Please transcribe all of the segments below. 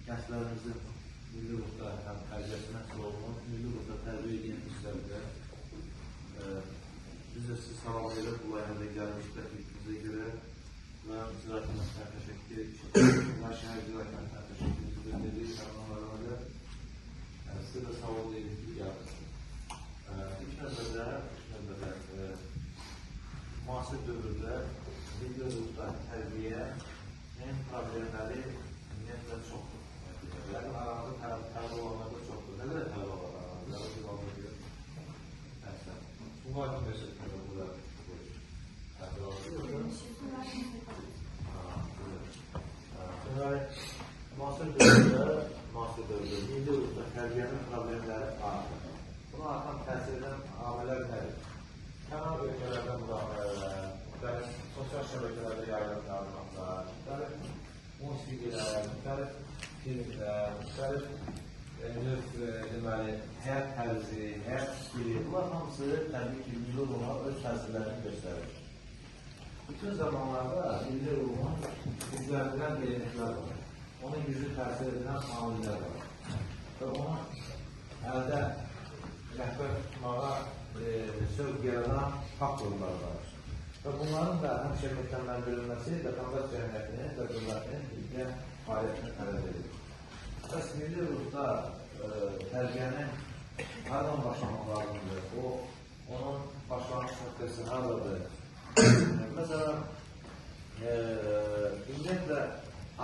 Gənclərimizin milli ruhda həm tərbiyəsi məhsul olunur, milli ruhda tərbiyə edən müstəvidə biz də sizi salamlayırıq, bu layihədə gəlmiş təklifimizə görə və icra etməsindən təşəkkür edirik. Şəhər icra etməsindən təşəkkür edirik. Onlara sizə də sağ olun deyirik ki, gəldiniz. İlk növbədə müasir dövrdə milli ruhda tərbiyənin problemləri ümumiyyətlə çoxdur. Yəni, aramızda tələb olanlar da çoxdur. Nə qədər tələb olanlar aramızda? Bu hakim məsələsində burada tələb olanlar. Müasir dövrdə milli ruhda tərbiyənin problemləri artır. Buna artan təsir edən amillər nədir? Kənar ölkələrdə müdaxilələr, müxtəlif sosial şəbəkələrdə yayılan məlumatlar, müxtəlif musiqilər, müxtəlif filmlər, müxtəlif həyat tərzi, həyat stili, bunlar hamısı təbii ki, milli ruha öz təsirlərini göstərir. Bütün zamanlarda milli ruhun gücləndirən elementlər var. Onun gücü təsir edilən amillər var. Və onu əldə rəhbər tutmağa sövq yaradan faktorlar var. Və bunların da həmişə möhkəmləndirilməsi vətəndaş cəmiyyətinin və dövlətinin birgə fəaliyyətini tələb edir. Bəs milli ruhda tərbiyənin haradan başlamaq lazımdır? Onun başlanmış nöqtəsi haradadır? Məsələn, ümumiyyətlə,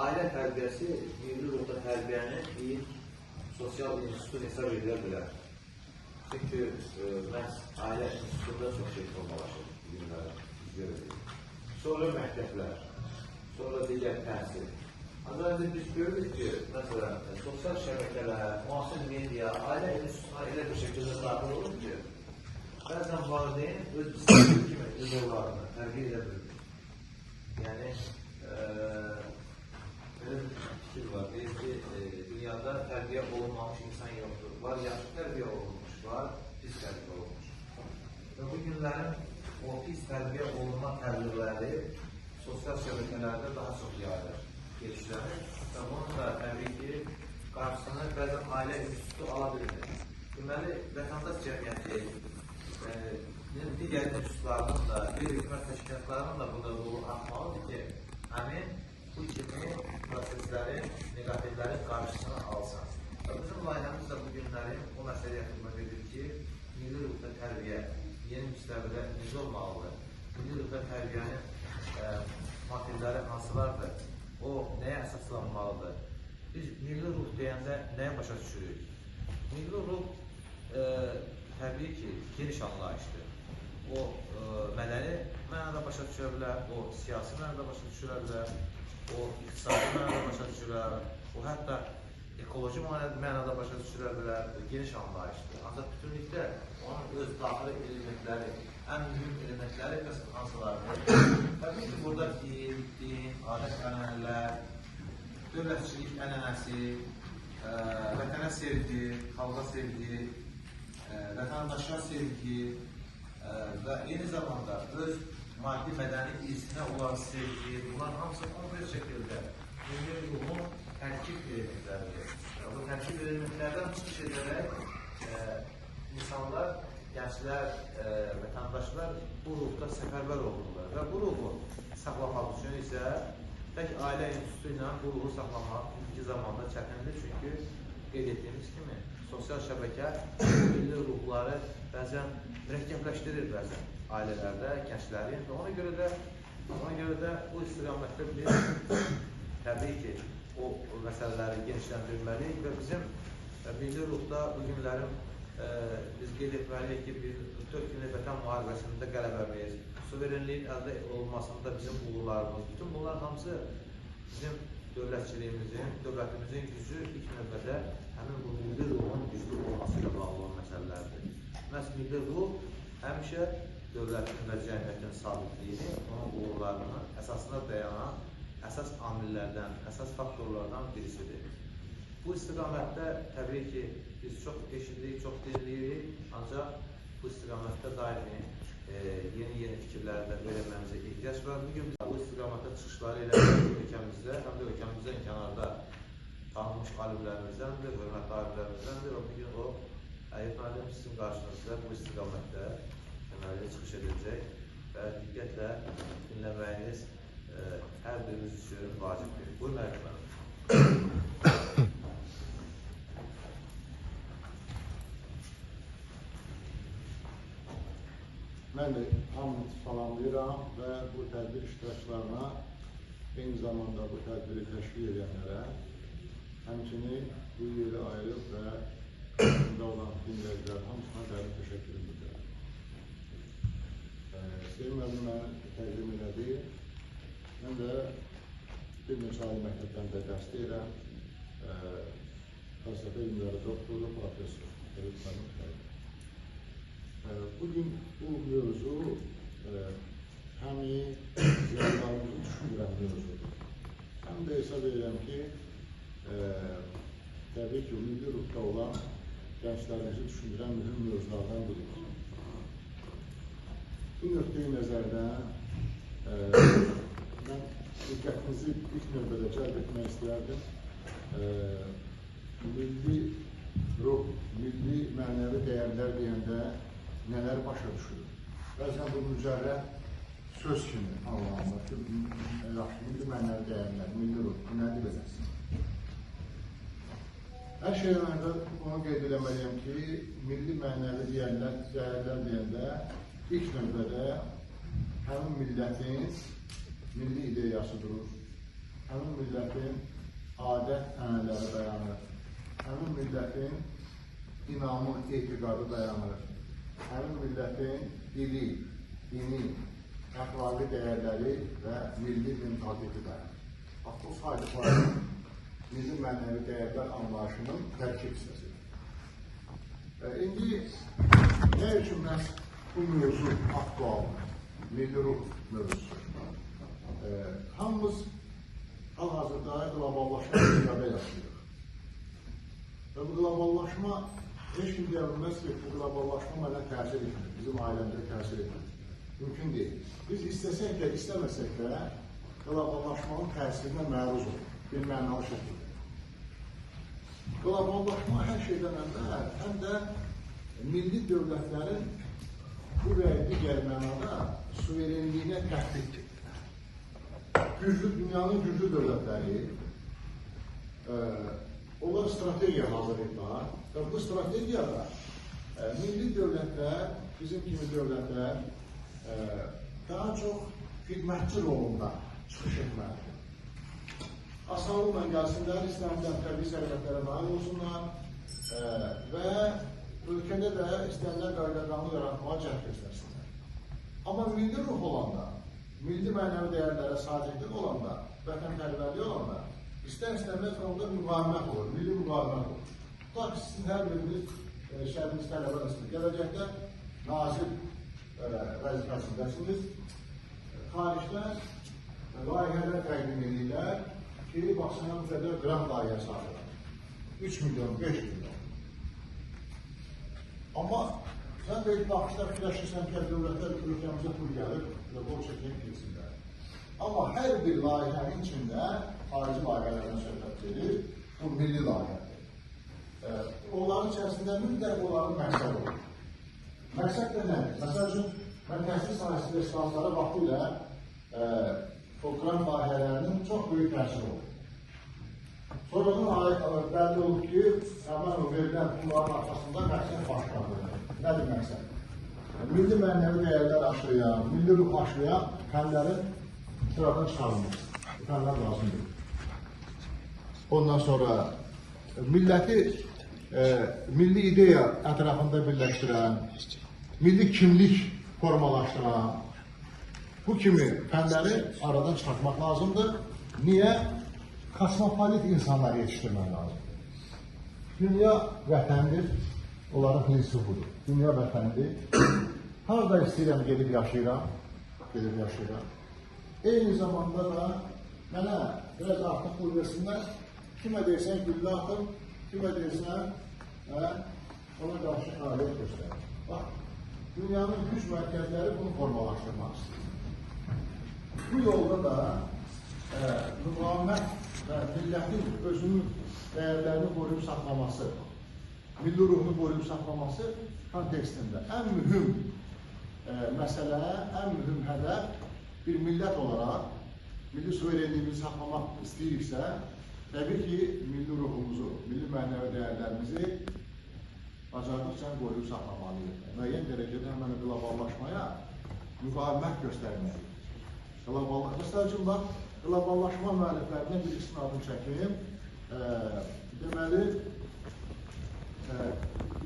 ailə tərbiyəsi milli ruhda tərbiyənin bir sosial institutu hesab edilə bilər. Çünki məhz ailə institutunda çox şey formalaşır günlərə. Sonra məktəblər, sonra digər təhsil. Ancaq biz görürük ki, məsələn, sosial şəbəkələr, müasir media, ailə institutuna elə bir şəkildə daxil olur ki, bəzən valideyn öz istədiyi kimi öz evladını tərbiyə edə bilir. Yəni, belə bir fikir var, deyir ki, dünyada tərbiyə olunmamış insan yoxdur. Var yaxşı tərbiyə olunmuş, var pis tərbiyə olunmuş. Və bu günlərin o pis tərbiyə olunma təbirləri sosial şəbəkələrdə daha çox yayılır, gelişlənir və bunun da təbii ki, qarşısını bəzən ailə institutu ala bilmir. Deməli, vətəndaş cəmiyyəti, digər institutlarının da, qeyri-hökumət təşkilatlarının da burada rolu artmalıdır ki, həmin bu kimi proseslərin, negativlərin qarşısını alsın. Və bizim layihəmiz də bu günlərin o məsələyə xidmət edir ki, milli ruhda tərbiyə yeni müstəvidə necə olmalıdır? Milli ruhda tərbiyənin motivləri hansılardır? O, nəyə əsaslanmalıdır? Biz milli ruh deyəndə nəyə başa düşürük? Milli ruh təbii ki, geniş anlayışdır. O, mədəni mənada başa düşə bilər, o, siyasi mənada başa düşülə bilər, o, iqtisadi mənada başa düşülər, o, hətta ekoloji mənada başa düşülə bilər, geniş anlayışdır. Ancaq bütünlükdə onun öz daxili elementləri, ən mühüm elementləri hansılardır? Təbii ki, burada din, adət-ənənələr, dövlətçilik ənənəsi, vətənə sevgi, xalqa sevgi, vətəndaşa sevgi və eyni zamanda öz maddi mədəni irsinə olan sevgi, bunlar hamısı konkret şəkildə milli ruhun tərkib elementləridir. Bu tərkib elementlərdən çıxış edərək insanlar, gənclər, vətəndaşlar bu ruhda səfərbər olurlar və bu ruhu saxlamaq üçün isə tək ailə institutu ilə bu ruhu saxlamaq indiki zamanda çətindir. Çünki qeyd etdiyimiz kimi sosial şəbəkə milli ruhları bəzən mürəkkəbləşdirir bəzən ailələrdə, gənclərin və ona görə də bu istiqamətdə biz təbii ki, o məsələləri genişləndirməliyik və bizim milli ruhda bu günlərin biz qeyd etməliyik ki, 4 günlük vətən müharibəsində qələbəmiz, suverenliyin əldə olunmasında bizim uğurlarımız, bütün bunlar hamısı bizim dövlətçiliyimizin, dövlətimizin gücü ilk növbədə həmin bu milli ruhun güclü olması ilə bağlı olan məsələlərdir. Məhz milli ruh həmişə dövlətin və cəmiyyətin sabitliyini, onun uğurlarını əsasına dayanan əsas amillərdən, əsas faktorlardan birisidir. Bu istiqamətdə təbii ki, biz çox eşitlirik, çox dinləyirik, ancaq bu istiqamətdə daimi yeni fikirləri də öyrənməyimizə ehtiyac var. Bugün biz bu istiqamətdə çıxışları ilə ölkəmizdə, həm də ölkəmizdən kənarda tanınmış alimlərimizdəndir, hörmətli alimlərimizdəndir və bugün o Əyib müəllim sizin qarşınızda bu istiqamətdə çıxış edəcək və diqqətlə dinləməyiniz hər birimiz üçün vacibdir. Buyurun Əyib müəllim. Mən də hamınızı salamlayıram və bu tədbir iştirakçılarına, eyni zamanda bu tədbiri təşkil edənlərə, həmçinin bu yeri ayırıb və içində olan dinləyicilər hamısına dərin təşəkkürüm bildirirəm. Sevim müəllim mənə təqdim elədi. Mən də bir neçə ali məktəbdən də dərs deyirəm. Fəlsəfə elmləri doktoru, profesör. Bugün bu mövzu həmi ziyanlarımızı düşünürəm mövzudur. Həm də hesab edirəm ki, təbii ki, milli ruhda olan gənclərimizi düşünürəm mühüm mövzulardan biridir. Bu nöqteyi nəzərdən mən diqqətinizi ilk növbədə cəlb etmək istəyərdim. Milli ruh, milli mənəvi dəyərlər deyəndə nələr başa düşülür? Bəzən bu mücərrəd söz kimi anlamında ki, milli mənəvi dəyərlər, milli ruh, bu nədir beləsin? Hər şeydən əvvəl onu qeyd eləməliyəm ki, milli mənəvi dəyərlər deyəndə ilk növbədə həmin millətin milli ideyası durur, həmin millətin adət-ənənələri dayanır, həmin millətin inamı, etiqadı dayanır, həmin millətin dili, dini, əxlaqi dəyərləri və milli mentaliteti dayanır. Bax, bu saydıqları milli mənəvi dəyərlər anlayışının tərkib hissəsidir. İndi nə üçün məhz bu mövzu aktualdır, milli ruh mövzusu? Hamımız hal-hazırda qloballaşma dünyada yaşayırıq. Və bu qloballaşma heç kim deyə bilməz ki, bu qloballaşma mənə təsir etmir, bizim ailəmizə təsir etmir. Mümkün deyil. Biz istəsək də, istəməsək də qloballaşmanın təsirinə məruz olur, bir mənalı şəkildə. Qloballaşma hər şeydən əvvəl, həm də milli dövlətlərin bu və digər mənada suverenliyinə təhdiddir. Dünyanın güclü dövlətləri onlar strategiya hazırlayırlar və bu strategiyada milli dövlətlər, bizim kimi dövlətlər daha çox xidmətçi rolunda çıxış etməlidir. Asanlıqla gəlsinlər, istənilən təbii sərvətlərə nail olsunlar və ölkədə də istənilən qayda-qanun yaratmağa cəhd göstərsinlər. Amma milli ruh olanda, milli mənəvi dəyərlərə sadiqlik olanda, vətənpərvərlik olanda, istər-istəməz onda müqavimət olur, milli müqavimət olur. Tutaq ki, sizin hər biriniz şəhəriniz tələbəsiniz, gələcəkdə nazir vəzifəsindəsiniz, xaricdə layihələr təqdim edirlər ki, baxsana bu qədər qrant layihəsi alırlar. 3 milyon, 5 milyon. Amma sən də ilk baxışda fikirləşirsən ki, dövlətlər ölkəmizə pul gəlir və bol çəkiyyə kilsinlər. Amma hər bir layihənin içində xarici layihələrdən söhbət verir, bu milli layihədir. Onların içərisində mütləq onların məqsəd olur. Məqsəd də nədir? Məsəl üçün, mən təhsil sahəsində islahatlara vaxtilə o qrant layihələrinin çox böyük təsir olur. Sonradan bəlli olub ki, həmən o verilən pulların arxasında məqsəd başqadır. Nədir məqsəd? Milli mənəvi dəyərlər aşılayan, milli ruh aşılayan fənlərin sıradan çıxarılması. Bu fənlər lazımdır. Ondan sonra milləti milli ideya ətrafında birləşdirən, milli kimlik formalaşdıran bu kimi fənləri aradan çıxartmaq lazımdır. Niyə? Kosmopolit insanlar yetişdirmək lazımdır. Dünya vətəndir, onların prinsipi budur. Dünya vətəndir. Harada istəyirəm gedib yaşayıram, Eyni zamanda da mənə biraz artıq pul versinlər, kimə deyirsən güllə atım, kimə deyirsən ona qarşı fəaliyyət göstərir. Bax, dünyanın güc mərkəzləri bunu formalaşdırmaq istəyir. Bu yolda da müqavimət və millətin özünün dəyərlərini qoruyub saxlaması, milli ruhunu qoruyub saxlaması kontekstində ən mühüm məsələ, ən mühüm hədəf bir millət olaraq milli suverenliyimizi saxlamaq istəyiriksə, təbii ki, milli ruhumuzu, milli mənəvi dəyərlərimizi bacardıqca qoruyub saxlamalıyıq. Müəyyən dərəcədə həmən qloballaşmaya müqavimət göstərməliyik. Məsəl bax, qloballaşma müəlliflərindən birisinin adını çəkim. Deməli,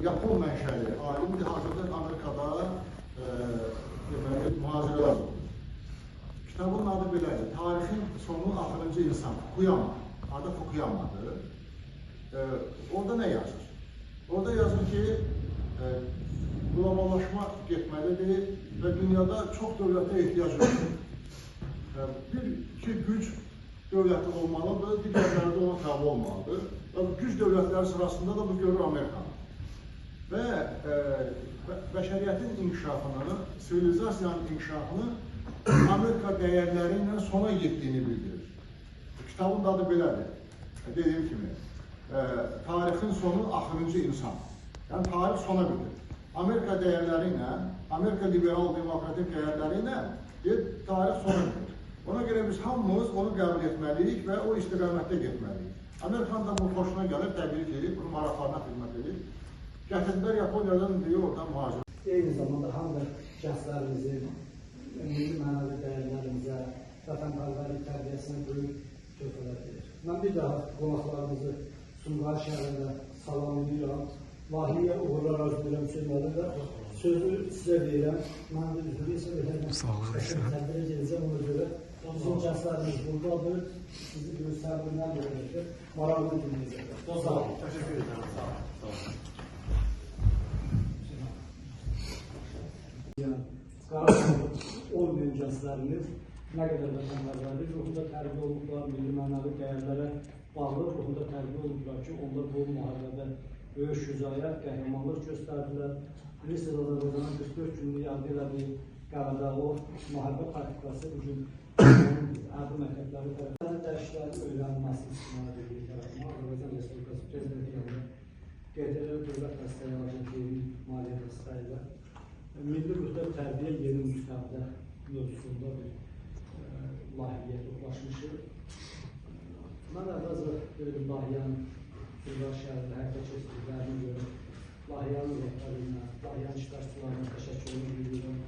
Yapon mənşəli alimdir, hazırda Amerikada mühazirələr olur. Kitabın adı belədir, Tarixin sonu axırıncı insan, Fukuyama, adı Fukuyamadır. Orada nə yazır? Orada yazır ki, qloballaşma getməlidir və dünyada çox dövlətə ehtiyac yoxdur. Bir güc dövləti olmalıdır, digərləri də ona tabi olmalıdır. Və güc dövlətləri sırasında da bu görür Amerikanı. Və bəşəriyyətin inkişafını, sivilizasiyanın inkişafını Amerika dəyərləri ilə sona yetdiyini bildirir. Kitabın adı belədir. Dediyim kimi, tarixin sonu axırıncı insan. Yəni, tarix sona bilir. Amerika dəyərləri ilə, Amerika liberal demokratik dəyərləri ilə tarix sona bilir. Ona görə biz hamımız onu qəbul etməliyik və o istiqamətdə getməliyik. Amerikan da bu xoşuna gəlir, təbii ki, bunu maraqlarına xidmət edir. Gətirdilər Yaponiyadan deyə oradan mühacir. Eyni zamanda həm də gənclərimizin milli mənəvi dəyərlərimizə, vətənpərvərlik tərbiyəsinə böyük töhfələr verir. Mən bir daha qonaqlarımızı Sumqayıt şəhərində salamlayıram. Vahiyyə uğurlar arzulayıram sözlərində. Sözü sizə verirəm. Mən də üzrü isə verərəm. Tədbirə gedəcəm ona görə. Bizim gənclərimiz buradadır. Sizi göstərdiyindən verir. Maraqlı dinləyəcəklər. Sağ olun. Təşəkkür ederim. Sağ olun. Qarabağda olmayan gənclərimiz nə qədər vətənpərvərlik ruhunda tərbiyə olublar, milli mənəvi dəyərlərə bağlı ruhunda tərbiyə olublar ki, onlar bu müharibədə böyük şücaət, qəhrəmanlıq göstərdilər. Bilirsiniz, Azərbaycanın 44 günlük yardı elədiyi Qaradağlı müharibə praktikası bugün hərbi məktəbləri tərəfindən dərşlərin öyrənilməsini istismar edildiyi tərəfindən Azərbaycan Respublikası Prezidenti yanında QTR Dövlət Dəstəyi Agentliyi Maliyyə Dəstəyi ilə Milli Ruhda Tərbiyə Yeni Müstəvidə mövzusunda bir layihəyə ulaşmışıq. Mən əvvəlcə bir layihənin Sumqayıt şəhərində həyata keçirdiklərini görüb, layihənin rəhbərinə, layihənin iştirakçılarına təşəkkürümü bildirirəm.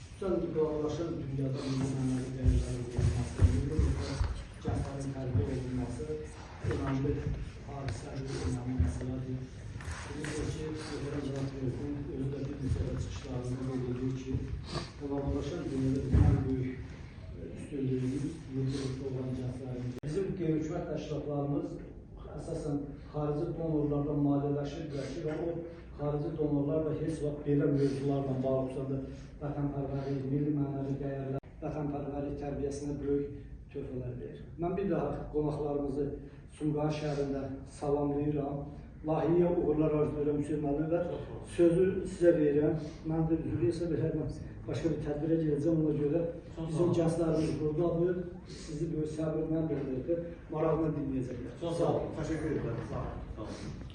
Xüsusən qloballaşan dünyada milli mənəvi dəyərlərin verilməsi, milli ruhda gənclərin tərbiyə edilməsi önəmli hadisədir, önəmli məsələdir. Bilirsiniz ki, Özələn Cənab Prezident özü də bir neçə çıxışlarında bildirir ki, qloballaşan dünyada ən böyük üstünlüyümüz milli ruhda olan gənclərimiz. Bizim qeyri-hökumət təşkilatlarımız əsasən xarici donorlardan maliyyələşirlər ki, və o xarici donorlar da heç vaxt belə mövzularla bağlı xüsusən vətənpərvərlik, milli mənəvi dəyərlər, vətənpərvərlik tərbiyəsinə böyük töhfələr verir. Mən bir daha qonaqlarımızı Sumqayıt şəhərində salamlayıram. Layihəyə uğurlar arzulayıram Hüseyn müəllim və sözü sizə verirəm. Mən də üzrlü isə verərəm. Başqa bir tədbirə gedəcəm, ona görə bizim gənclərimiz buradadır. Sizi böyük səbirlə bildirir, maraqla dinləyəcəklər. Sağ olun. Təşəkkür ederim. Sağ olun.